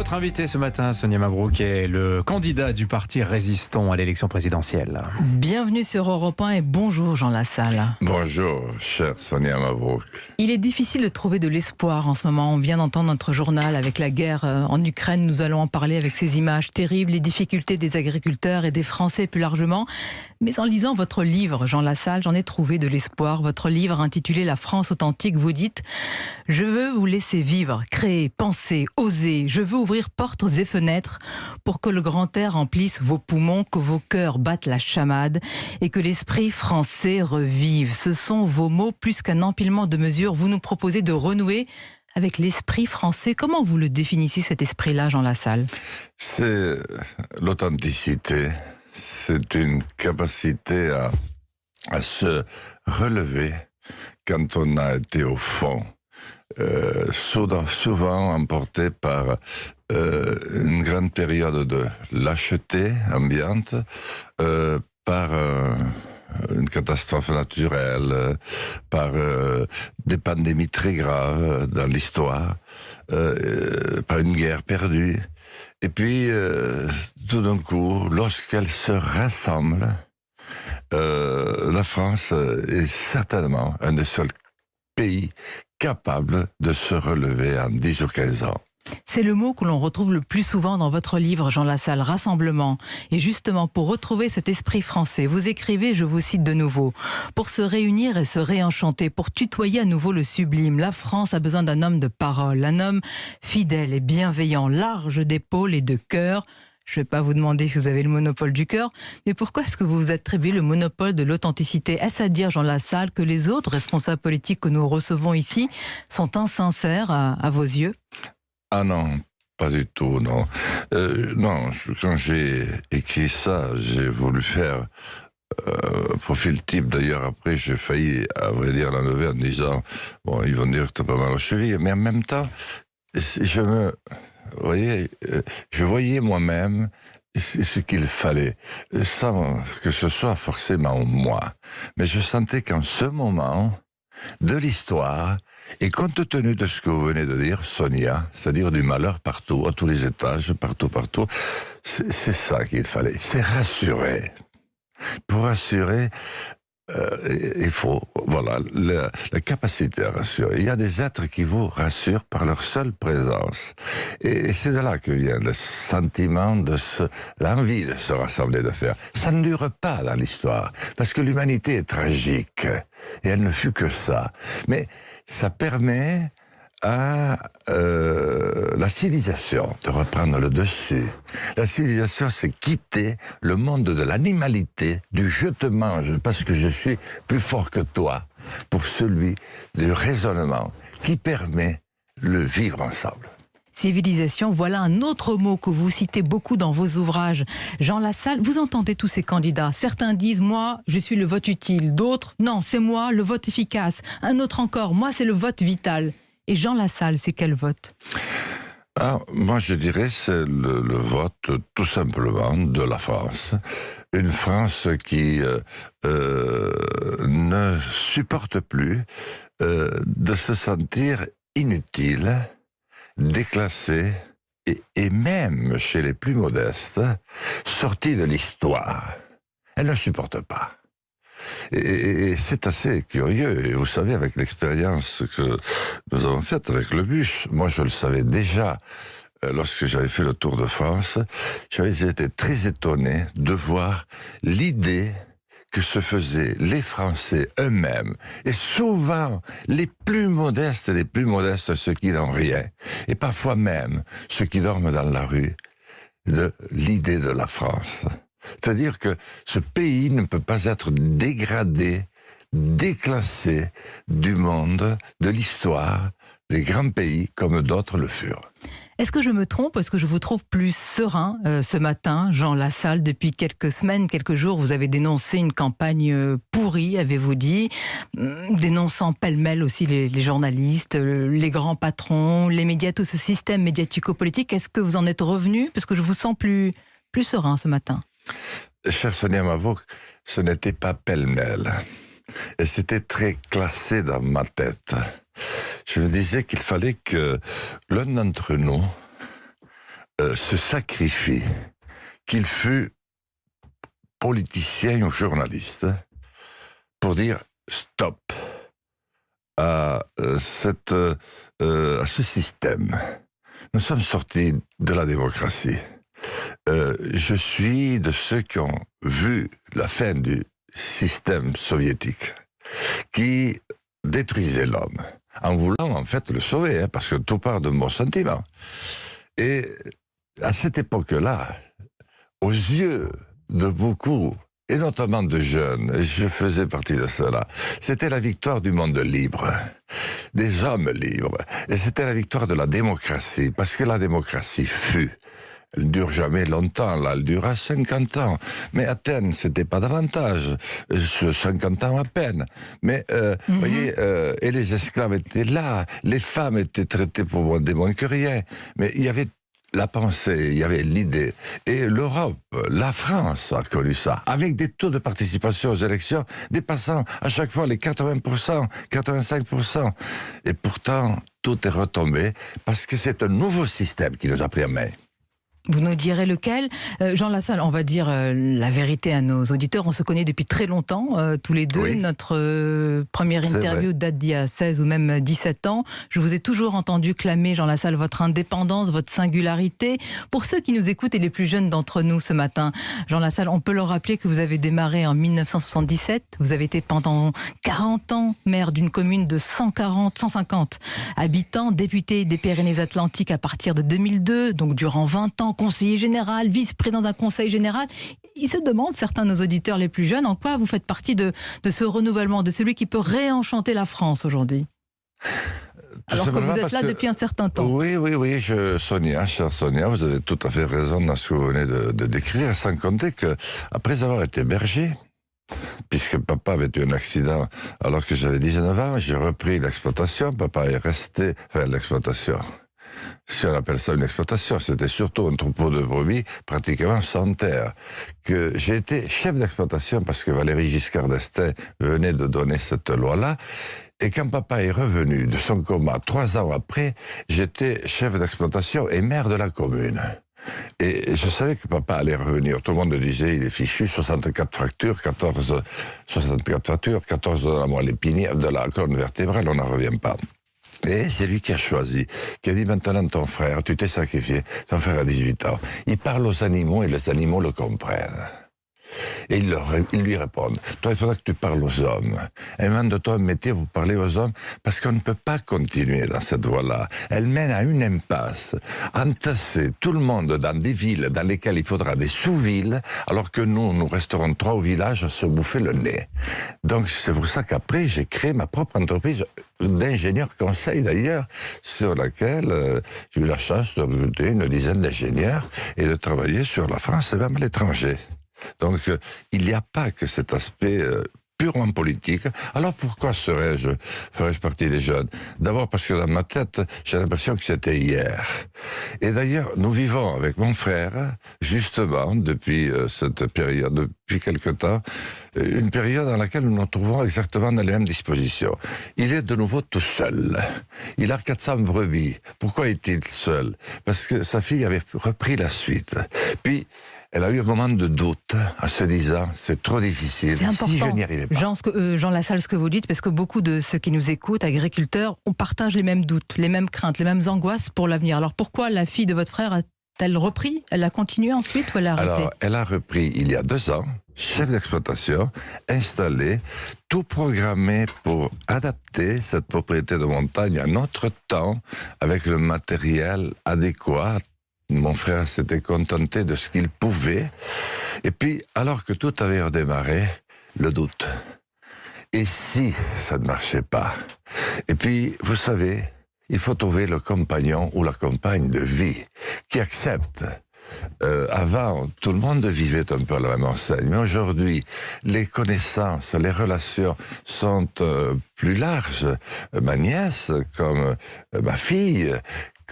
Votre invité ce matin, Sonia Mabrouk, est le candidat du parti résistant à l'élection présidentielle. Bienvenue sur Europe 1 et bonjour Jean Lassalle. Bonjour, chère Sonia Mabrouk. Il est difficile de trouver de l'espoir en ce moment. On vient d'entendre notre journal avec la guerre en Ukraine. Nous allons en parler avec ces images terribles, les difficultés des agriculteurs et des Français plus largement. Mais en lisant votre livre, Jean Lassalle, j'en ai trouvé de l'espoir. Votre livre intitulé La France authentique, vous dites « Je veux vous laisser vivre, créer, penser, oser. Je veux ouvrir portes et fenêtres pour que le grand air remplisse vos poumons, que vos cœurs battent la chamade et que l'esprit français revive. » Ce sont vos mots plus qu'un empilement de mesures. Vous nous proposez de renouer avec l'esprit français. Comment vous le définissez, cet esprit-là, Jean Lassalle? C'est l'authenticité. C'est une capacité à se relever quand on a été au fond. Souvent emporté par une grande période de lâcheté ambiante, par une catastrophe naturelle, par des pandémies très graves dans l'histoire, par une guerre perdue. Et puis, tout d'un coup, lorsqu'elle se rassemble, la France est certainement un des seuls pays capable de se relever en 10 ou 15 ans. C'est le mot que l'on retrouve le plus souvent dans votre livre, Jean Lassalle, rassemblement. Et justement, pour retrouver cet esprit français, vous écrivez, je vous cite de nouveau, « Pour se réunir et se réenchanter, pour tutoyer à nouveau le sublime, la France a besoin d'un homme de parole, un homme fidèle et bienveillant, large d'épaules et de cœur. » Je ne vais pas vous demander si vous avez le monopole du cœur, mais pourquoi est-ce que vous vous attribuez le monopole de l'authenticité? Est-ce à dire, Jean Lassalle, que les autres responsables politiques que nous recevons ici sont insincères à vos yeux? Ah non, pas du tout, non. Non, quand j'ai écrit ça, j'ai voulu faire profil type. D'ailleurs, après, j'ai failli, à vrai dire, l'enlever en disant, bon, ils vont dire que t'as pas mal aux chevilles, mais en même temps, je voyais moi-même ce qu'il fallait, sans que ce soit forcément moi. Mais je sentais qu'en ce moment de l'histoire, et compte tenu de ce que vous venez de dire, Sonia, c'est-à-dire du malheur partout, à tous les étages, partout, c'est ça qu'il fallait, c'est rassurer. Pour rassurer, il faut, voilà, la capacité à rassurer. Il y a des êtres qui vous rassurent par leur seule présence. Et c'est de là que vient le sentiment l'envie de se rassembler, de faire. Ça ne dure pas dans l'histoire, parce que l'humanité est tragique, et elle ne fut que ça. Mais ça permet à la civilisation de reprendre le dessus. La civilisation, c'est quitter le monde de l'animalité, du je te mange parce que je suis plus fort que toi, pour celui du raisonnement qui permet le vivre ensemble. Civilisation, voilà un autre mot que vous citez beaucoup dans vos ouvrages. Jean Lassalle, vous entendez tous ces candidats. Certains disent, moi, je suis le vote utile. D'autres, non, c'est moi, le vote efficace. Un autre encore, moi, c'est le vote vital. Et Jean Lassalle, c'est quel vote? Moi, je dirais c'est le vote tout simplement de la France. Une France qui ne supporte plus de se sentir inutile, déclassée et même chez les plus modestes, sortie de l'histoire. Elle ne supporte pas. Et c'est assez curieux. Et vous savez, avec l'expérience que nous avons faite avec le bus, moi je le savais déjà lorsque j'avais fait le Tour de France, j'avais été très étonné de voir l'idée que se faisaient les Français eux-mêmes, et souvent les plus modestes des plus modestes, ceux qui n'ont rien, et parfois même ceux qui dorment dans la rue, de l'idée de la France. C'est-à-dire que ce pays ne peut pas être dégradé, déclassé du monde, de l'histoire, des grands pays comme d'autres le furent. Est-ce que je me trompe? Est-ce que je vous trouve plus serein ce matin, Jean Lassalle? Depuis quelques semaines, quelques jours, vous avez dénoncé une campagne pourrie, avez-vous dit, dénonçant pêle-mêle aussi les journalistes, les grands patrons, les médias, tout ce système médiatico-politique. Est-ce que vous en êtes revenu? Parce que je vous sens plus serein ce matin. Chère Sonia Mabrouk, ce n'était pas pêle-mêle. Et c'était très classé dans ma tête. Je me disais qu'il fallait que l'un d'entre nous se sacrifie, qu'il fût politicien ou journaliste, pour dire stop à ce système. Nous sommes sortis de la démocratie. Je suis de ceux qui ont vu la fin du système soviétique, qui détruisait l'homme, en voulant en fait le sauver, parce que tout part de bons sentiments. Et à cette époque-là, aux yeux de beaucoup, et notamment de jeunes, je faisais partie de cela, c'était la victoire du monde libre, des hommes libres, et c'était la victoire de la démocratie, parce que la démocratie fut. Elle ne dure jamais longtemps, là, elle dura 50 ans. Mais Athènes, c'était pas davantage, 50 ans à peine. Mais, voyez, et les esclaves étaient là, les femmes étaient traitées pour des moins que rien. Mais il y avait la pensée, il y avait l'idée. Et l'Europe, la France a connu ça, avec des taux de participation aux élections dépassant à chaque fois les 80%, 85%. Et pourtant, tout est retombé, parce que c'est un nouveau système qui nous a pris en main. Vous nous direz lequel. Jean Lassalle, on va dire la vérité à nos auditeurs. On se connaît depuis très longtemps, tous les deux. Oui. Notre première interview date d'il y a 16 ou même 17 ans. Je vous ai toujours entendu clamer, Jean Lassalle, votre indépendance, votre singularité. Pour ceux qui nous écoutent et les plus jeunes d'entre nous ce matin, Jean Lassalle, on peut leur rappeler que vous avez démarré en 1977. Vous avez été pendant 40 ans maire d'une commune de 150 habitants, député des Pyrénées-Atlantiques à partir de 2002, donc durant 20 ans, conseiller général, vice-président d'un conseil général. Ils se demandent, certains de nos auditeurs les plus jeunes, en quoi vous faites partie de ce renouvellement, de celui qui peut réenchanter la France aujourd'hui. Alors que vous êtes là depuis un certain temps. Oui, Sonia, chère Sonia, vous avez tout à fait raison dans ce que vous venez de décrire, sans compter qu'après avoir été berger, puisque papa avait eu un accident alors que j'avais 19 ans, j'ai repris l'exploitation, papa est resté, l'exploitation. Si on appelle ça une exploitation, c'était surtout un troupeau de brebis pratiquement sans terre. Que j'ai été chef d'exploitation parce que Valéry Giscard d'Estaing venait de donner cette loi-là. Et quand papa est revenu de son coma 3 ans après, j'étais chef d'exploitation et maire de la commune. Et je savais que papa allait revenir. Tout le monde disait, il est fichu, 64 fractures, 14 de la moelle épinière, de la colonne vertébrale, on n'en revient pas. Et c'est lui qui a choisi, qui a dit maintenant ton frère, tu t'es sacrifié, ton frère a 18 ans. Il parle aux animaux et les animaux le comprennent. Et ils lui répondent, toi il faudra que tu parles aux hommes. Invente-toi un métier pour parler aux hommes, parce qu'on ne peut pas continuer dans cette voie-là. Elle mène à une impasse, entasser tout le monde dans des villes dans lesquelles il faudra des sous-villes, alors que nous resterons 3 au village à se bouffer le nez. Donc c'est pour ça qu'après j'ai créé ma propre entreprise d'ingénieurs conseil d'ailleurs, sur laquelle j'ai eu la chance de recruter une dizaine d'ingénieurs et de travailler sur la France et même à l'étranger. Donc, il n'y a pas que cet aspect purement politique. Alors, pourquoi ferais-je partie des jeunes? D'abord parce que dans ma tête, j'ai l'impression que c'était hier. Et d'ailleurs, nous vivons avec mon frère, justement, depuis cette période, depuis quelque temps, une période dans laquelle nous nous trouvons exactement dans les mêmes dispositions. Il est de nouveau tout seul. Il a 400 brebis. Pourquoi est-il seul? Parce que sa fille avait repris la suite. Puis, elle a eu un moment de doute en se disant c'est trop difficile, c'est important. Si je n'y arrivais pas. Jean Lassalle, ce que vous dites, parce que beaucoup de ceux qui nous écoutent, agriculteurs, on partage les mêmes doutes, les mêmes craintes, les mêmes angoisses pour l'avenir. Alors pourquoi la fille de votre frère a-t-elle repris? Elle a continué ensuite ou elle a arrêté? Alors, elle a repris il y a 2 ans, chef d'exploitation, installé, tout programmé pour adapter cette propriété de montagne à notre temps, avec le matériel adéquat. Mon frère s'était contenté de ce qu'il pouvait. Et puis, alors que tout avait redémarré, le doute. Et si ça ne marchait pas? Et puis, vous savez, il faut trouver le compagnon ou la compagne de vie qui accepte. Avant, tout le monde vivait un peu à la même enseigne, mais aujourd'hui, les connaissances, les relations sont plus larges. Ma nièce, comme ma fille,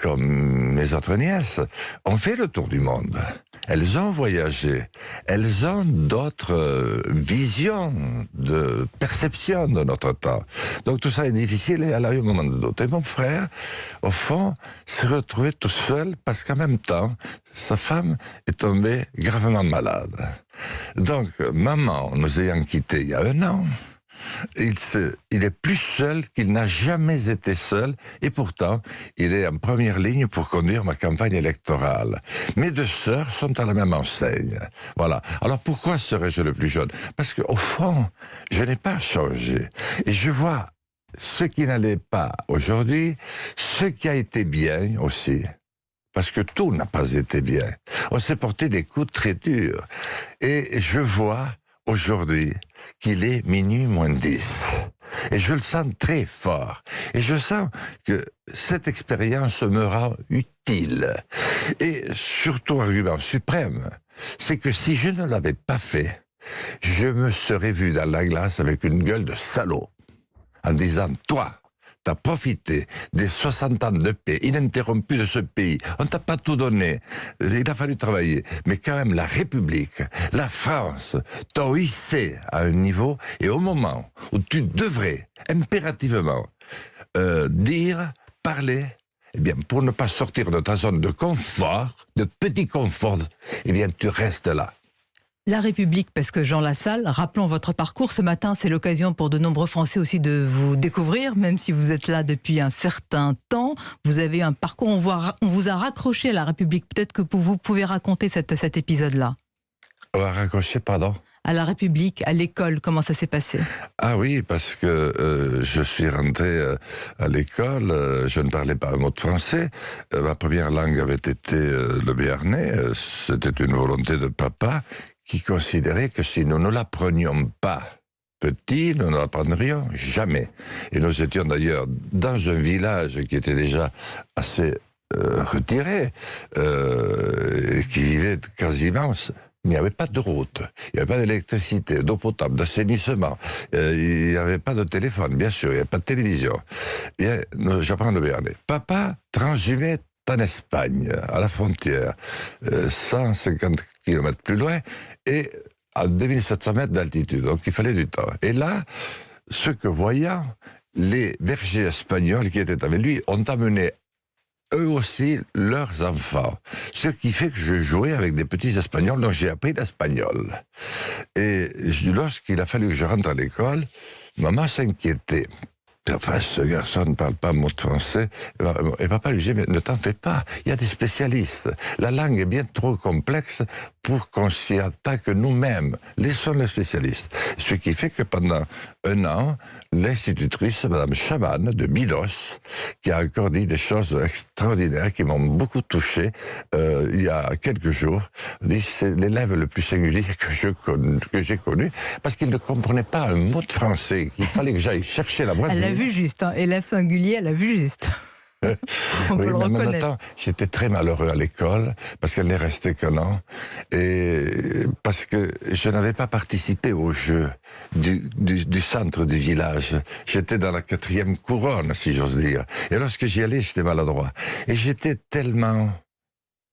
comme mes autres nièces, ont fait le tour du monde. elles ont voyagé, elles ont d'autres visions, de perception de notre temps. Donc tout ça est difficile et elle a eu un moment de doute. Et mon frère, au fond, s'est retrouvé tout seul parce qu'en même temps, sa femme est tombée gravement malade. Donc, maman, nous ayant quittés il y a 1 an, il est plus seul qu'il n'a jamais été seul, et pourtant, il est en première ligne pour conduire ma campagne électorale. Mes 2 sœurs sont à la même enseigne. Voilà. Alors pourquoi serais-je le plus jeune? Parce qu'au fond, je n'ai pas changé. Et je vois ce qui n'allait pas aujourd'hui, ce qui a été bien aussi. Parce que tout n'a pas été bien. On s'est porté des coups très durs. Et je vois aujourd'hui qu'il est minuit moins 10. Et je le sens très fort. Et je sens que cette expérience me rend utile. Et surtout, argument suprême, c'est que si je ne l'avais pas fait, je me serais vu dans la glace avec une gueule de salaud, en disant, toi, t'as profité des 60 ans de paix ininterrompue de ce pays. On t'a pas tout donné. Il a fallu travailler. Mais quand même, la République, la France, t'ont hissé à un niveau, et au moment où tu devrais impérativement dire, parler, eh bien, pour ne pas sortir de ta zone de confort, de petit confort, eh bien, tu restes là. La République, parce que Jean Lassalle, rappelons votre parcours. Ce matin, c'est l'occasion pour de nombreux Français aussi de vous découvrir, même si vous êtes là depuis un certain temps. Vous avez un parcours, on vous a raccroché à la République. Peut-être que vous pouvez raconter cet épisode-là. On va raccrocher, pardon? À la République, à l'école, comment ça s'est passé? Ah oui, parce que je suis rentré à l'école, je ne parlais pas un mot de français. Ma première langue avait été le béarnais. C'était une volonté de papa qui considérait que si nous ne l'apprenions pas petit, nous ne l'apprendrions jamais. Et nous étions d'ailleurs dans un village qui était déjà assez retiré, qui vivait quasiment... Il n'y avait pas de route, il n'y avait pas d'électricité, d'eau potable, d'assainissement, il n'y avait pas de téléphone, bien sûr, il n'y avait pas de télévision. J'apprends le béarnais. Papa transhumait en Espagne, à la frontière, 150 km plus loin, et à 2700 mètres d'altitude, donc il fallait du temps. Et là, ce que voyant, les bergers espagnols qui étaient avec lui ont amené eux aussi leurs enfants. Ce qui fait que je jouais avec des petits Espagnols dont j'ai appris l'espagnol. Et lorsqu'il a fallu que je rentre à l'école, maman s'inquiétait. Enfin, ce garçon ne parle pas un mot de français. Et papa lui dit, mais ne t'en fais pas, il y a des spécialistes. La langue est bien trop complexe pour qu'on s'y attaque nous-mêmes. Laissons les spécialistes. Ce qui fait que pendant 1 an, l'institutrice, Madame Chaban, de Milos, qui a encore dit des choses extraordinaires qui m'ont beaucoup touché, il y a quelques jours, dit c'est l'élève le plus singulier que j'ai connu, parce qu'il ne comprenait pas un mot de français, qu'il fallait que j'aille chercher la voisine. Elle l'a vu juste, hein. Élève singulier, elle l'a vu juste. On peut le reconnaître. En même temps, j'étais très malheureux à l'école parce qu'elle n'est restée qu'1 an et parce que je n'avais pas participé au jeu du centre du village. J'étais dans la 4e couronne, si j'ose dire. Et lorsque j'y allais, j'étais maladroit. Et j'étais tellement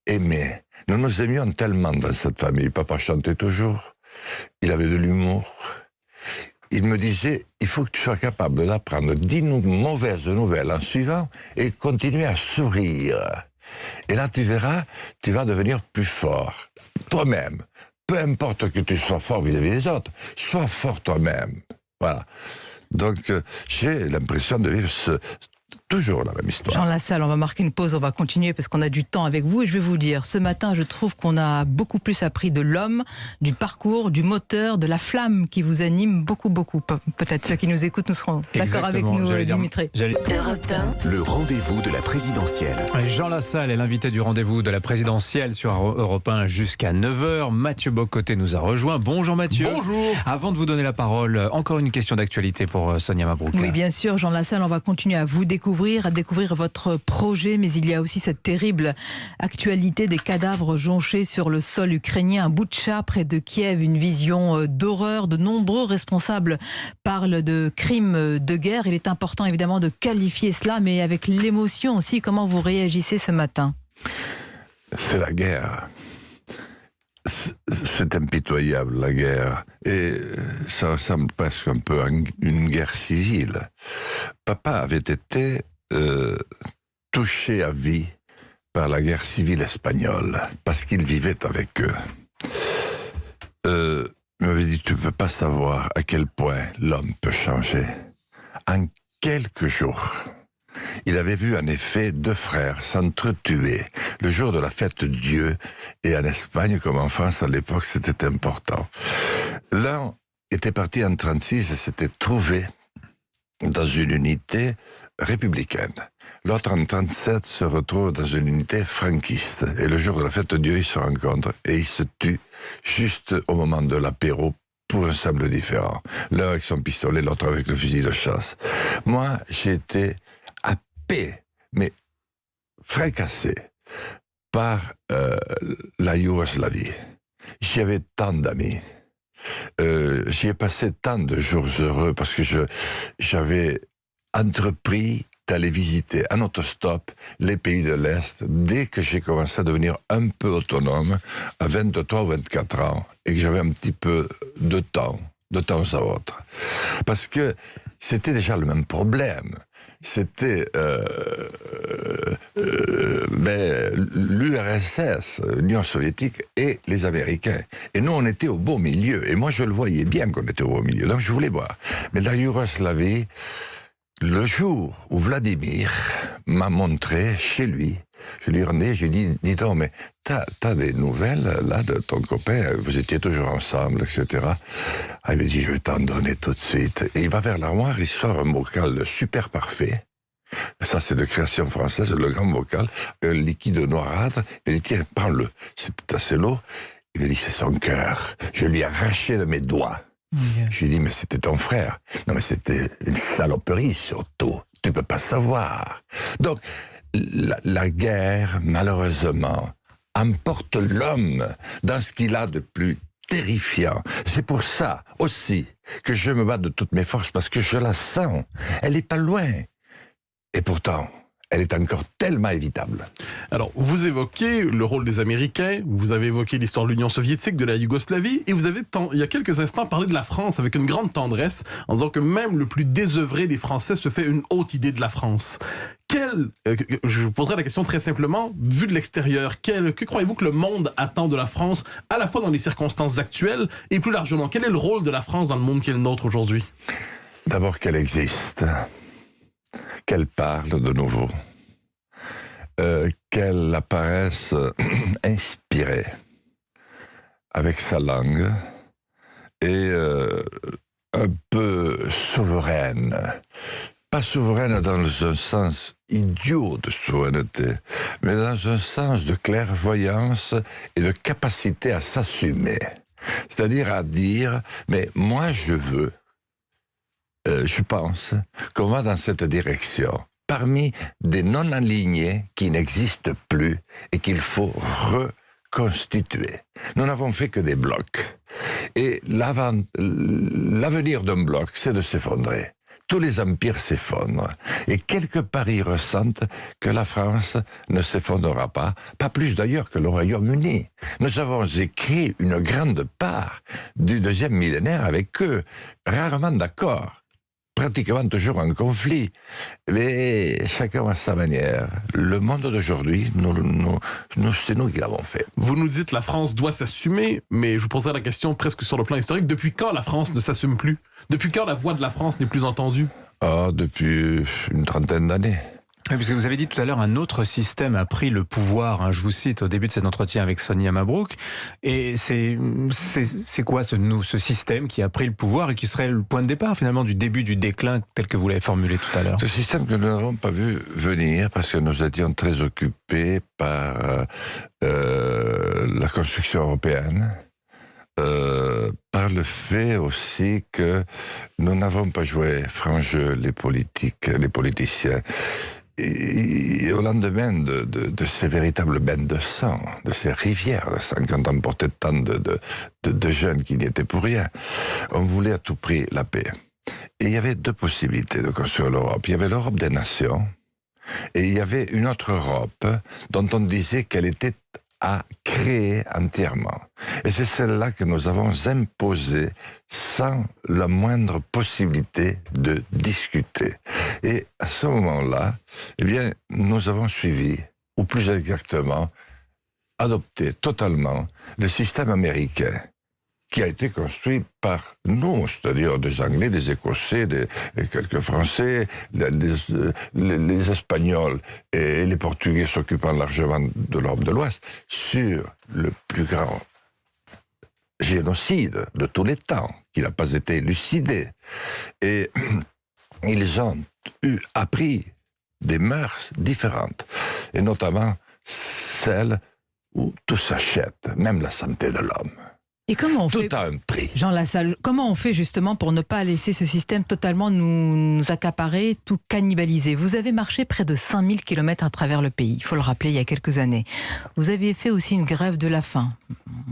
aimé. Nous nous aimions tellement dans cette famille. Papa chantait toujours. Il avait de l'humour. Il me disait, il faut que tu sois capable d'apprendre 10 mauvaises nouvelles en suivant et continuer à sourire. Et là, tu verras, tu vas devenir plus fort. Toi-même. Peu importe que tu sois fort vis-à-vis des autres, sois fort toi-même. Voilà. Donc, j'ai l'impression de vivre toujours la même histoire. Jean Lassalle, on va marquer une pause, on va continuer parce qu'on a du temps avec vous et je vais vous dire, ce matin je trouve qu'on a beaucoup plus appris de l'homme, du parcours, du moteur, de la flamme qui vous anime beaucoup. Peut-être ceux qui nous écoutent nous seront d'accord avec nous, Dimitri. Le rendez-vous de la présidentielle. Jean Lassalle est l'invité du rendez-vous de la présidentielle sur Europe 1 jusqu'à 9h. Mathieu Bocoté nous a rejoint. Bonjour Mathieu. Bonjour. Avant de vous donner la parole, encore une question d'actualité pour Sonia Mabrouk. Oui, bien sûr, Jean Lassalle, on va continuer à vous découvrir votre projet, mais il y a aussi cette terrible actualité des cadavres jonchés sur le sol ukrainien, à Boutcha, près de Kiev, une vision d'horreur. De nombreux responsables parlent de crimes de guerre. Il est important évidemment de qualifier cela, mais avec l'émotion aussi. Comment vous réagissez ce matin? C'est la guerre. C'est impitoyable, la guerre. Et ça ressemble presque un peu à une guerre civile. Papa avait été touché à vie par la guerre civile espagnole, parce qu'il vivait avec eux. Il m'avait dit, tu ne peux pas savoir à quel point l'homme peut changer. En quelques jours, il avait vu en effet 2 frères s'entretuer le jour de la fête de Dieu, et en Espagne comme en France à l'époque c'était important. L'un était parti en 1936 et s'était trouvé dans une unité républicaine. L'autre en 1937 se retrouve dans une unité franquiste. Et le jour de la fête de Dieu, ils se rencontrent et ils se tuent juste au moment de l'apéro pour un sable différent. L'un avec son pistolet, l'autre avec le fusil de chasse. Moi, j'ai été happé, mais fracassé par la Yougoslavie. J'y avais tant d'amis. J'y ai passé tant de jours heureux parce que j'avais entrepris d'aller visiter en autostop les pays de l'Est dès que j'ai commencé à devenir un peu autonome à 23 ou 24 ans et que j'avais un petit peu de temps à autre. Parce que c'était déjà le même problème. C'était l'URSS, l'Union soviétique et les Américains. Et nous, on était au beau milieu. Et moi, je le voyais bien qu'on était au beau milieu. Donc, je voulais voir. Mais la Yougoslavie, le jour où Vladimir m'a montré chez lui, je lui ai dit, dis donc, mais t'as des nouvelles, là, de ton copain, vous étiez toujours ensemble, etc. Ah, il m'a dit, je vais t'en donner tout de suite. Et il va vers l'armoire, il sort un bocal super parfait. Ça, c'est de création française, le grand bocal, un liquide noirâtre. Il m'a dit, tiens, prends-le. C'était assez lourd. Il m'a dit, c'est son cœur. Je lui ai arraché de mes doigts. Je lui ai dit, mais c'était ton frère. Non, mais c'était une saloperie, surtout. Tu peux pas savoir. Donc, la guerre, malheureusement, emporte l'homme dans ce qu'il a de plus terrifiant. C'est pour ça, aussi, que je me bats de toutes mes forces, parce que je la sens. Elle est pas loin. Et pourtant, elle est encore tellement évitable. Alors, vous évoquez le rôle des Américains, vous avez évoqué l'histoire de l'Union soviétique, de la Yougoslavie, et vous avez, il y a quelques instants, parlé de la France avec une grande tendresse, en disant que même le plus désœuvré des Français se fait une haute idée de la France. Je vous poserai la question très simplement, vu de l'extérieur, que croyez-vous que le monde attend de la France, à la fois dans les circonstances actuelles, et plus largement, quel est le rôle de la France dans le monde qui est le nôtre aujourd'hui? D'abord qu'elle existe, qu'elle parle de nouveau, qu'elle apparaisse inspirée avec sa langue et un peu souveraine. Pas souveraine dans un sens idiot de souveraineté, mais dans un sens de clairvoyance et de capacité à s'assumer. C'est-à-dire à dire, mais moi je veux, je pense qu'on va dans cette direction, parmi des non-alignés qui n'existent plus et qu'il faut reconstituer. Nous n'avons fait que des blocs. Et l'avenir d'un bloc, c'est de s'effondrer. Tous les empires s'effondrent. Et quelque part, ils ressentent que la France ne s'effondrera pas plus d'ailleurs que le Royaume-Uni. Nous avons écrit une grande part du 2e millénaire avec eux, rarement d'accord, pratiquement toujours en conflit. Mais chacun à sa manière. Le monde d'aujourd'hui, c'est nous qui l'avons fait. Vous nous dites que la France doit s'assumer, mais je vous poserai la question presque sur le plan historique. Depuis quand la France ne s'assume plus? Depuis quand la voix de la France n'est plus entendue? Depuis une trentaine d'années. Oui, parce que vous avez dit tout à l'heure, un autre système a pris le pouvoir, hein, je vous cite au début de cet entretien avec Sonia Mabrouk, et c'est quoi ce système qui a pris le pouvoir et qui serait le point de départ finalement du début du déclin tel que vous l'avez formulé tout à l'heure? Ce système que nous n'avons pas vu venir parce que nous étions très occupés par la construction européenne, par le fait aussi que nous n'avons pas joué franc jeu les politiciens. Et au lendemain de ces véritables bains de sang, de ces rivières de sang, quand on portait tant de jeunes qui n'y étaient pour rien, on voulait à tout prix la paix. Et il y avait 2 possibilités de construire l'Europe. Il y avait l'Europe des nations, et il y avait une autre Europe dont on disait qu'elle était a créée entièrement. Et c'est celle-là que nous avons imposée sans la moindre possibilité de discuter. Et à ce moment-là, eh bien, nous avons suivi, ou plus exactement, adopté totalement le système américain qui a été construit par nous, c'est-à-dire des Anglais, des Écossais, quelques Français, les Espagnols et les Portugais s'occupant largement de l'Europe de l'Ouest, sur le plus grand génocide de tous les temps, qui n'a pas été élucidé. Et ils ont appris des mœurs différentes, et notamment celles où tout s'achète, même la santé de l'homme. Et comment on fait, tout a un prix. Jean Lassalle, comment on fait justement pour ne pas laisser ce système totalement nous accaparer, tout cannibaliser? Vous avez marché près de 5000 km à travers le pays, il faut le rappeler, il y a quelques années. Vous avez fait aussi une grève de la faim,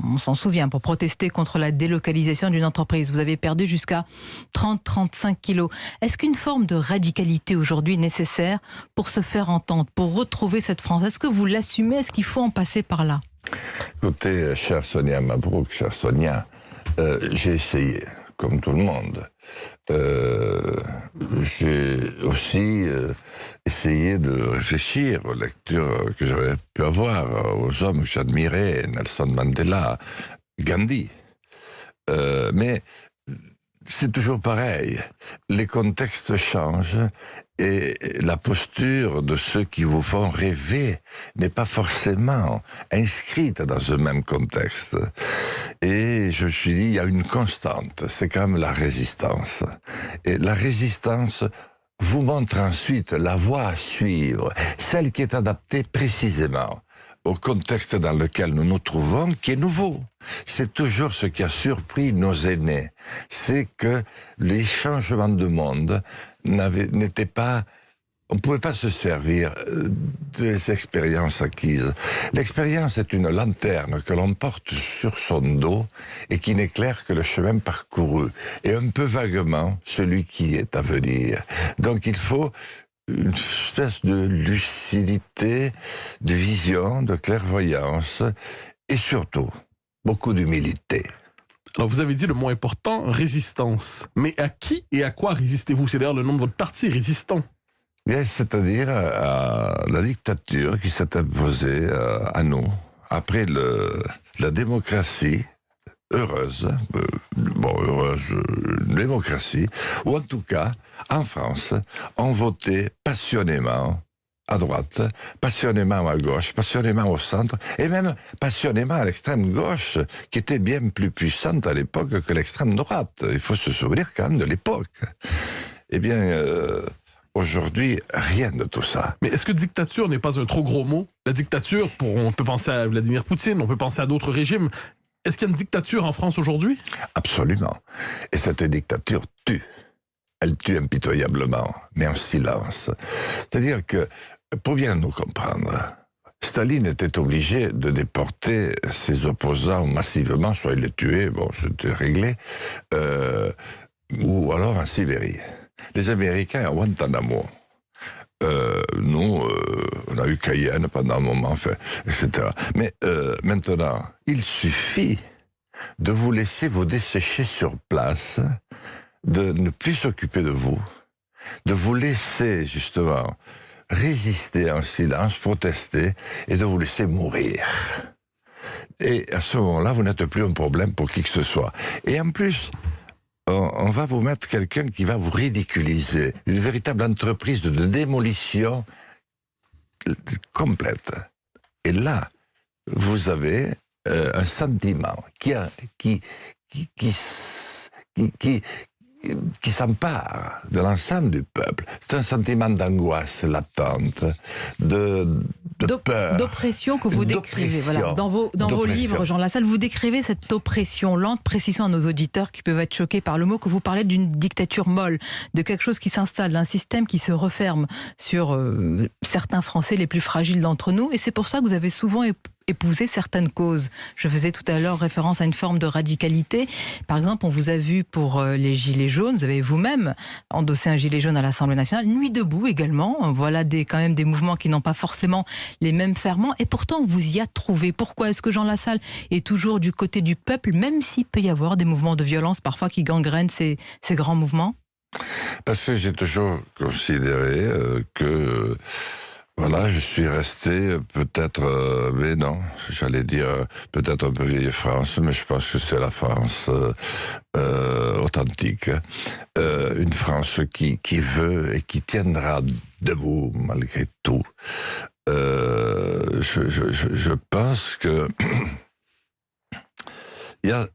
on s'en souvient, pour protester contre la délocalisation d'une entreprise. Vous avez perdu jusqu'à 30-35 kilos. Est-ce qu'une forme de radicalité aujourd'hui est nécessaire pour se faire entendre, pour retrouver cette France? Est-ce que vous l'assumez? Est-ce qu'il faut en passer par là? Écoutez, chère Sonia Mabrouk, chère Sonia, j'ai essayé, comme tout le monde. J'ai aussi essayé de réfléchir aux lectures que j'avais pu avoir, aux hommes que j'admirais, Nelson Mandela, Gandhi. Mais c'est toujours pareil. Les contextes changent et la posture de ceux qui vous font rêver n'est pas forcément inscrite dans un même contexte. Et je me suis dit, il y a une constante, c'est quand même la résistance. Et la résistance vous montre ensuite la voie à suivre, celle qui est adaptée précisément au contexte dans lequel nous nous trouvons, qui est nouveau. C'est toujours ce qui a surpris nos aînés. C'est que les changements de monde n'étaient pas... On ne pouvait pas se servir des expériences acquises. L'expérience est une lanterne que l'on porte sur son dos et qui n'éclaire que le chemin parcouru, et un peu vaguement celui qui est à venir. Donc il faut une espèce de lucidité, de vision, de clairvoyance, et surtout, beaucoup d'humilité. Alors vous avez dit le mot important, résistance. Mais à qui et à quoi résistez-vous? C'est d'ailleurs le nom de votre parti, Résistons. Bien, c'est-à-dire à la dictature qui s'est imposée à nous, après la démocratie heureuse, une démocratie, ou en tout cas, en France, ont voté passionnément à droite, passionnément à gauche, passionnément au centre, et même passionnément à l'extrême gauche, qui était bien plus puissante à l'époque que l'extrême droite. Il faut se souvenir quand même de l'époque. Eh bien, aujourd'hui, rien de tout ça. Mais est-ce que dictature n'est pas un trop gros mot? La dictature, on peut penser à Vladimir Poutine, on peut penser à d'autres régimes. Est-ce qu'il y a une dictature en France aujourd'hui? Absolument. Et cette dictature tue. Elle tue impitoyablement, mais en silence. C'est-à-dire que, pour bien nous comprendre, Staline était obligé de déporter ses opposants massivement, soit il les tuait, bon, c'était réglé, ou alors en Sibérie. Les Américains à Guantanamo. Nous, on a eu Cayenne pendant un moment, enfin, etc. Mais maintenant, il suffit de vous laisser vous dessécher sur place, de ne plus s'occuper de vous, de vous laisser justement résister en silence, protester, et de vous laisser mourir. Et à ce moment-là, vous n'êtes plus un problème pour qui que ce soit. Et en plus, on va vous mettre quelqu'un qui va vous ridiculiser. Une véritable entreprise de démolition complète. Et là, vous avez un sentiment qui s'empare de l'ensemble du peuple. C'est un sentiment d'angoisse latente, de peur. D'oppression que vous décrivez. Voilà. Dans vos livres, Jean Lassalle, vous décrivez cette oppression lente, précisant à nos auditeurs qui peuvent être choqués par le mot, que vous parlez d'une dictature molle, de quelque chose qui s'installe, d'un système qui se referme sur certains Français les plus fragiles d'entre nous. Et c'est pour ça que vous avez souvent épouser certaines causes. Je faisais tout à l'heure référence à une forme de radicalité. Par exemple, on vous a vu pour les Gilets jaunes, vous avez vous-même endossé un gilet jaune à l'Assemblée nationale, Nuit debout également. Voilà quand même des mouvements qui n'ont pas forcément les mêmes ferments, et pourtant vous y a trouvé. Pourquoi est-ce que Jean Lassalle est toujours du côté du peuple, même s'il peut y avoir des mouvements de violence parfois qui gangrènent ces grands mouvements? Parce que j'ai toujours considéré que voilà, je suis resté peut-être, mais non, j'allais dire peut-être un peu vieille France, mais je pense que c'est la France authentique. Une France qui veut et qui tiendra debout malgré tout. Je pense que il y a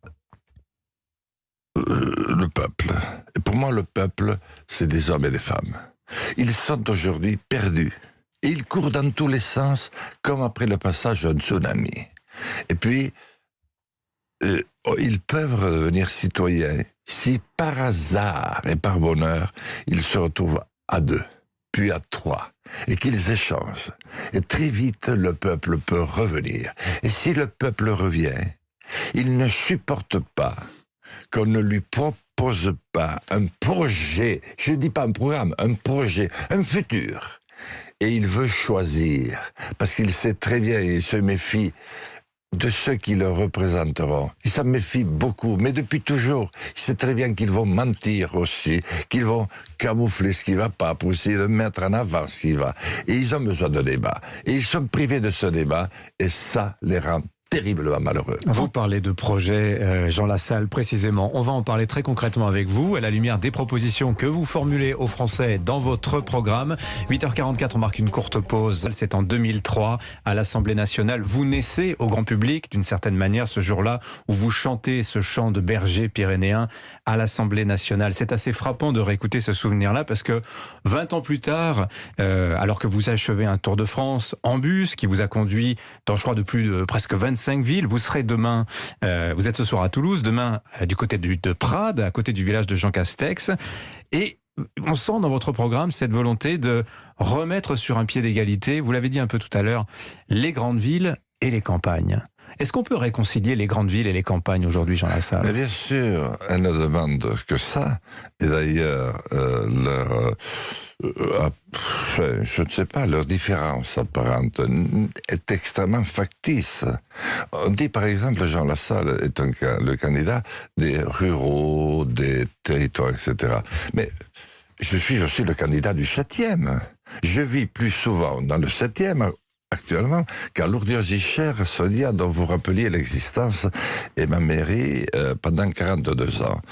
le peuple. Et pour moi, le peuple, c'est des hommes et des femmes. Ils sont aujourd'hui perdus. Et ils courent dans tous les sens, comme après le passage d'un tsunami. Et puis, ils peuvent redevenir citoyens si par hasard et par bonheur, ils se retrouvent à 2, puis à 3, et qu'ils échangent. Et très vite, le peuple peut revenir. Et si le peuple revient, il ne supporte pas qu'on ne lui propose pas un projet, je ne dis pas un programme, un projet, un futur. Et il veut choisir, parce qu'il sait très bien, il se méfie de ceux qui le représenteront. Il s'en méfie beaucoup, mais depuis toujours. Il sait très bien qu'ils vont mentir aussi, qu'ils vont camoufler ce qui ne va pas pour essayer de mettre en avant ce qui va. Et ils ont besoin de débat. Et ils sont privés de ce débat, et ça les rend terriblement malheureux. Vous parlez de projet, Jean Lassalle, précisément. On va en parler très concrètement avec vous, à la lumière des propositions que vous formulez aux Français dans votre programme. 8h44, on marque une courte pause. C'est en 2003, à l'Assemblée nationale. Vous naissez au grand public, d'une certaine manière, ce jour-là, où vous chantez ce chant de berger pyrénéen à l'Assemblée nationale. C'est assez frappant de réécouter ce souvenir-là, parce que 20 ans plus tard, alors que vous achevez un Tour de France en bus, qui vous a conduit dans, je crois, presque 25 villes. Vous serez demain, vous êtes ce soir à Toulouse, demain du côté de Prades, à côté du village de Jean Castex. Et on sent dans votre programme cette volonté de remettre sur un pied d'égalité, vous l'avez dit un peu tout à l'heure, les grandes villes et les campagnes. Est-ce qu'on peut réconcilier les grandes villes et les campagnes aujourd'hui, Jean Lassalle? Mais bien sûr, elle ne demande que ça. Et d'ailleurs, je ne sais pas, leur différence apparente est extrêmement factice. On dit par exemple, Jean Lassalle est le candidat des ruraux, des territoires, etc. Mais je suis aussi le candidat du 7e. Je vis plus souvent dans le 7e actuellement qu'à Lourdes-Ichère, Sonia, dont vous rappeliez l'existence, et ma mairie pendant 42 ans.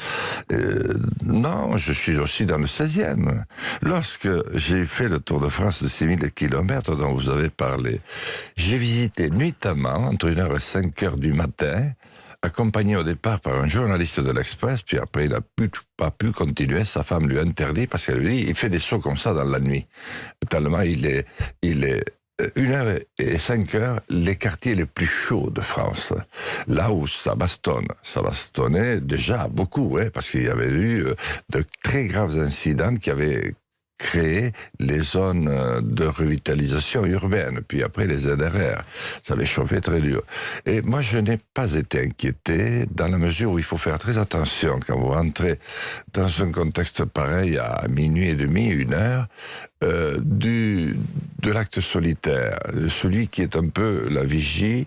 Non, je suis aussi dans le 16e. Lorsque j'ai fait le Tour de France de 6000 km dont vous avez parlé, j'ai visité nuitamment, entre 1h et 5h du matin, accompagné au départ par un journaliste de l'Express, puis après il n'a pas pu continuer, sa femme lui a interdit, parce qu'elle lui dit, il fait des sauts comme ça dans la nuit. Tellement il est 1h et 5h, les quartiers les plus chauds de France. Là où ça bastonnait déjà beaucoup, parce qu'il y avait eu de très graves incidents qui avaient créé les zones de revitalisation urbaine, puis après les ZRR. Ça avait chauffé très dur. Et moi, je n'ai pas été inquiété, dans la mesure où il faut faire très attention quand vous rentrez dans un contexte pareil à minuit et demi, 1h, de l'acte solitaire, celui qui est un peu la vigie,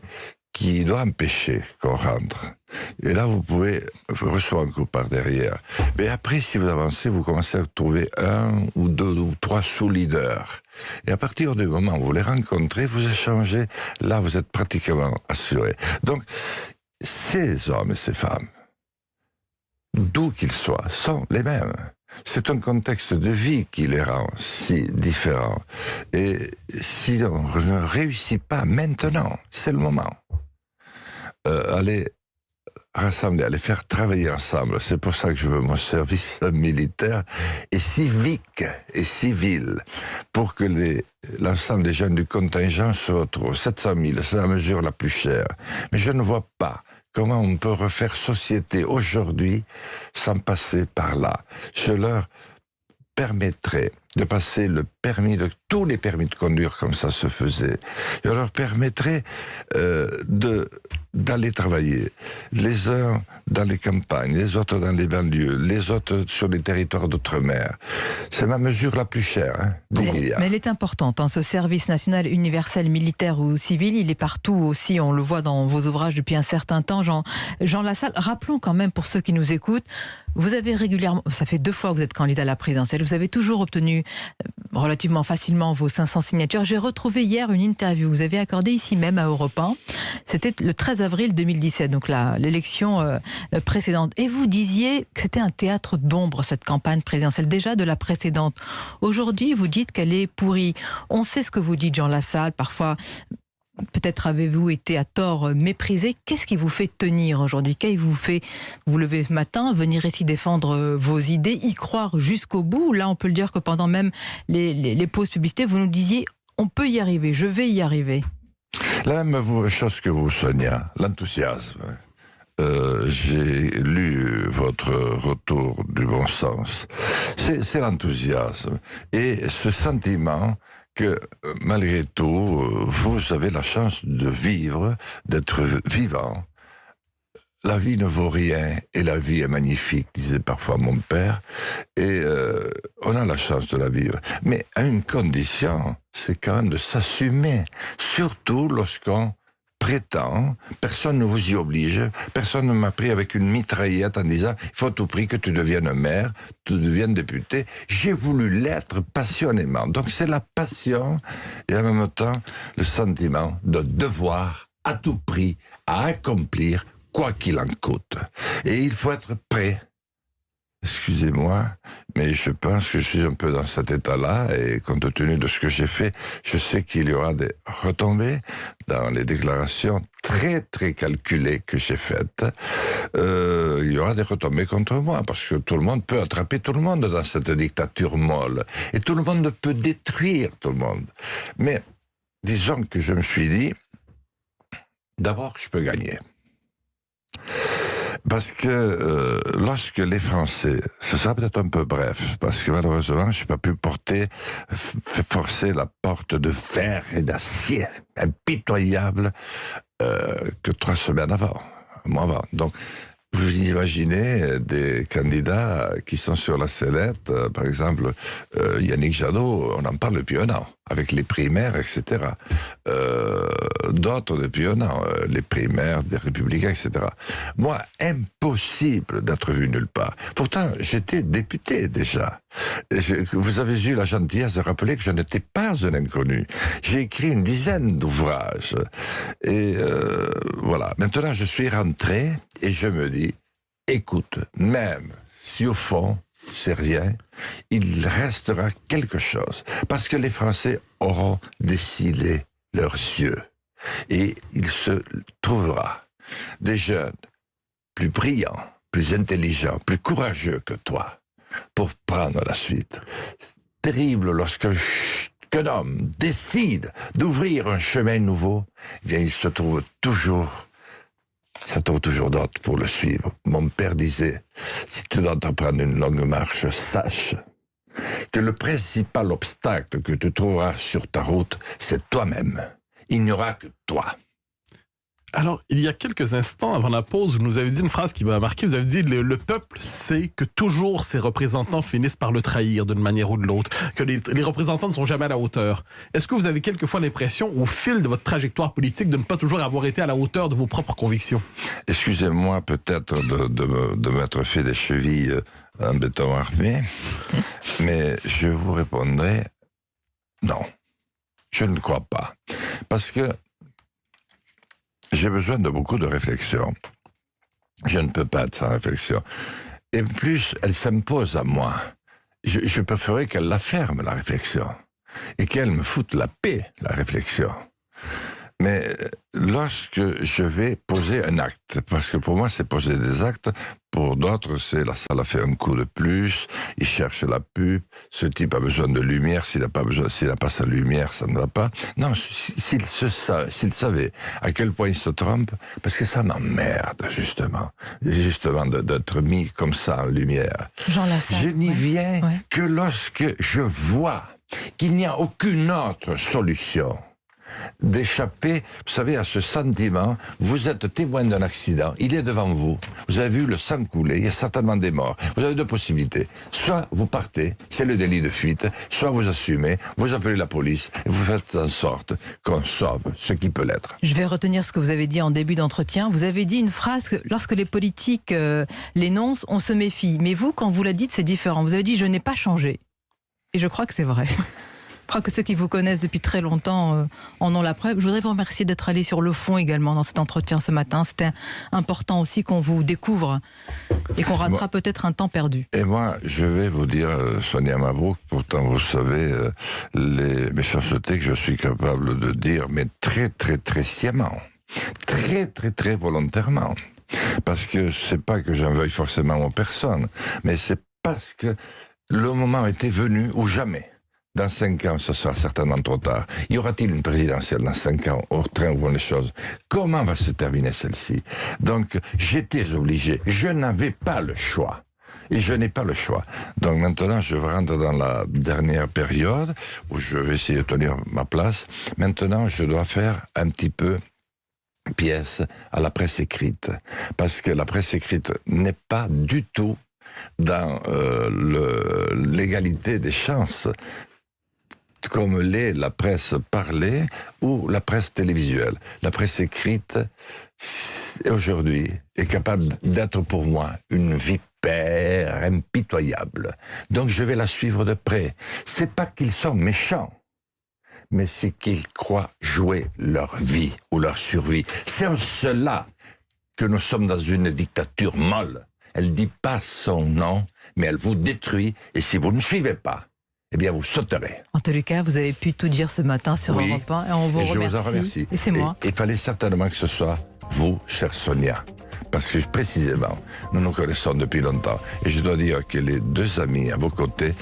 qui doit empêcher qu'on rentre. Et là, vous recevoir un coup par derrière. Mais après, si vous avancez, vous commencez à trouver 1 ou 2 ou 3 sous-leaders. Et à partir du moment où vous les rencontrez, vous échangez, là, vous êtes pratiquement assuré. Donc, ces hommes et ces femmes, d'où qu'ils soient, sont les mêmes. C'est un contexte de vie qui les rend si différents. Et si on ne réussit pas maintenant, c'est le moment. Aller rassembler, aller faire travailler ensemble. C'est pour ça que je veux mon service militaire et civique et civil, pour que l'ensemble des jeunes du contingent se retrouvent. 700 000, c'est la mesure la plus chère. Mais je ne vois pas comment on peut refaire société aujourd'hui sans passer par là. Je leur permettrai de passer le tous les permis de conduire comme ça se faisaient. Je leur permettrais d'aller travailler. Les uns dans les campagnes, les autres dans les banlieues, les autres sur les territoires d'outre-mer. C'est ma mesure la plus chère, 10 milliards. Mais elle est importante, ce service national universel militaire ou civil, il est partout aussi, on le voit dans vos ouvrages depuis un certain temps. Jean Lassalle, rappelons quand même pour ceux qui nous écoutent, vous avez régulièrement, ça fait 2 fois que vous êtes candidat à la présidentielle, vous avez toujours obtenu relativement facilement vos 500 signatures. J'ai retrouvé hier une interview, vous avez accordé ici même à Europe 1, c'était le 13 avril 2017, donc l'élection précédente. Et vous disiez que c'était un théâtre d'ombre, cette campagne présidentielle, déjà de la précédente. Aujourd'hui, vous dites qu'elle est pourrie. On sait ce que vous dites, Jean Lassalle, parfois... Peut-être avez-vous été à tort méprisé. Qu'est-ce qui vous fait tenir aujourd'hui? Qu'est-ce qui vous fait vous lever ce matin, venir ici défendre vos idées, y croire jusqu'au bout? Là, on peut le dire que pendant même les pauses publicité, vous nous disiez on peut y arriver, je vais y arriver. La même chose que vous, Sonia, l'enthousiasme. J'ai lu votre retour du bon sens. C'est l'enthousiasme. Et ce sentiment que, malgré tout, vous avez la chance de vivre, d'être vivant. La vie ne vaut rien et la vie est magnifique, disait parfois mon père. Et on a la chance de la vivre. Mais à une condition, c'est quand même de s'assumer. Surtout lorsqu'on prétend, personne ne vous y oblige, personne ne m'a pris avec une mitraillette en disant il faut à tout prix que tu deviennes maire, tu deviennes député. J'ai voulu l'être passionnément. Donc c'est la passion et en même temps le sentiment de devoir à tout prix à accomplir quoi qu'il en coûte. Et il faut être prêt. Excusez-moi, mais je pense que je suis un peu dans cet état-là et compte tenu de ce que j'ai fait, je sais qu'il y aura des retombées dans les déclarations très très calculées que j'ai faites. Il y aura des retombées contre moi parce que tout le monde peut attraper tout le monde dans cette dictature molle et tout le monde peut détruire tout le monde. Mais disons que je me suis dit, d'abord je peux gagner. Parce que lorsque les Français, ce sera peut-être un peu bref, parce que malheureusement, je n'ai pas pu forcer la porte de fer et d'acier impitoyable que 3 semaines avant, un mois avant. Donc, vous imaginez des candidats qui sont sur la sellette, par exemple, Yannick Jadot, on en parle depuis un an, avec les primaires, etc. D'autres depuis un an, les primaires des Républicains, etc. Moi, impossible d'être vu nulle part. Pourtant, j'étais député déjà. Vous avez eu la gentillesse de rappeler que je n'étais pas un inconnu. J'ai écrit une dizaine d'ouvrages. Et voilà. Maintenant, je suis rentré et je me dis, écoute, même si au fond, c'est rien, il restera quelque chose. Parce que les Français auront dessillé leurs yeux. Et il se trouvera des jeunes plus brillants, plus intelligents, plus courageux que toi pour prendre la suite. C'est terrible lorsqu'un homme décide d'ouvrir un chemin nouveau, eh bien il se trouve toujours d'autres pour le suivre. Mon père disait, si tu dois entreprendre une longue marche, sache que le principal obstacle que tu trouveras sur ta route, c'est toi-même. Il n'y aura que toi. Alors, il y a quelques instants, avant la pause, vous nous avez dit une phrase qui m'a marqué. Vous avez dit le peuple sait que toujours ses représentants finissent par le trahir d'une manière ou de l'autre, que les représentants ne sont jamais à la hauteur. Est-ce que vous avez quelquefois l'impression, au fil de votre trajectoire politique, de ne pas toujours avoir été à la hauteur de vos propres convictions? Excusez-moi peut-être de m'être fait des chevilles en béton armé, mais je vous répondrai non. Je ne crois pas. Parce que j'ai besoin de beaucoup de réflexion. Je ne peux pas être sans réflexion. Et plus, elle s'impose à moi. Je préférerais qu'elle la ferme, la réflexion. Et qu'elle me foute la paix, la réflexion. Mais lorsque je vais poser un acte, parce que pour moi c'est poser des actes, pour d'autres c'est la salle a fait un coup de plus, il cherche la pub, ce type a besoin de lumière, s'il n'a pas sa lumière, ça ne va pas. Non, s'il savait à quel point il se trompe, parce que ça m'emmerde justement d'être mis comme ça en lumière. Jean Lassalle, je n'y viens que lorsque je vois qu'il n'y a aucune autre solution d'échapper, vous savez, à ce sentiment, vous êtes témoin d'un accident, il est devant vous, vous avez vu le sang couler, il y a certainement des morts, vous avez deux possibilités, soit vous partez, c'est le délit de fuite, soit vous assumez, vous appelez la police, et vous faites en sorte qu'on sauve ce qui peut l'être. Je vais retenir ce que vous avez dit en début d'entretien. Vous avez dit une phrase que lorsque les politiques l'énoncent, on se méfie. Mais vous, quand vous la dites, c'est différent. Vous avez dit « je n'ai pas changé ». Et je crois que c'est vrai. Je crois que ceux qui vous connaissent depuis très longtemps en ont la preuve. Je voudrais vous remercier d'être allé sur le fond également dans cet entretien ce matin. C'était important aussi qu'on vous découvre et qu'on rattrape peut-être un temps perdu. Et moi, je vais vous dire, Sonia Mabrouk, pourtant vous savez les méchancetés que je suis capable de dire, mais très très très sciemment, très très très volontairement. Parce que c'est pas que j'en veuille forcément aux personnes, mais c'est parce que le moment était venu ou jamais. Dans 5 ans, ce sera certainement trop tard. Y aura-t-il une présidentielle dans 5 ans au train où vont les choses? Comment va se terminer celle-ci? Donc, j'étais obligé. Je n'avais pas le choix. Et je n'ai pas le choix. Donc maintenant, je rentre dans la dernière période où je vais essayer de tenir ma place. Maintenant, je dois faire un petit peu pièce à la presse écrite. Parce que la presse écrite n'est pas du tout dans l'égalité des chances comme l'est la presse parlée ou la presse télévisuelle. La presse écrite, aujourd'hui, est capable d'être pour moi une vipère impitoyable. Donc je vais la suivre de près. C'est pas qu'ils sont méchants, mais c'est qu'ils croient jouer leur vie ou leur survie. C'est en cela que nous sommes dans une dictature molle. Elle dit pas son nom, mais elle vous détruit, et si vous ne suivez pas, eh bien, vous sauterez. En tous les cas, vous avez pu tout dire ce matin sur Europe 1 et on vous remercie. Je vous en remercie. Et c'est moi. Il fallait certainement que ce soit vous, chère Sonia. Parce que précisément, nous nous connaissons depuis longtemps. Et je dois dire que les deux amis à vos côtés,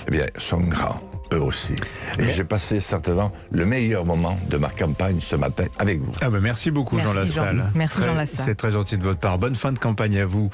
eh bien, sont grands, eux aussi. Et j'ai passé certainement le meilleur moment de ma campagne ce matin avec vous. Merci beaucoup, Jean Lassalle. Merci, Jean Lassalle. C'est très gentil de votre part. Bonne fin de campagne à vous.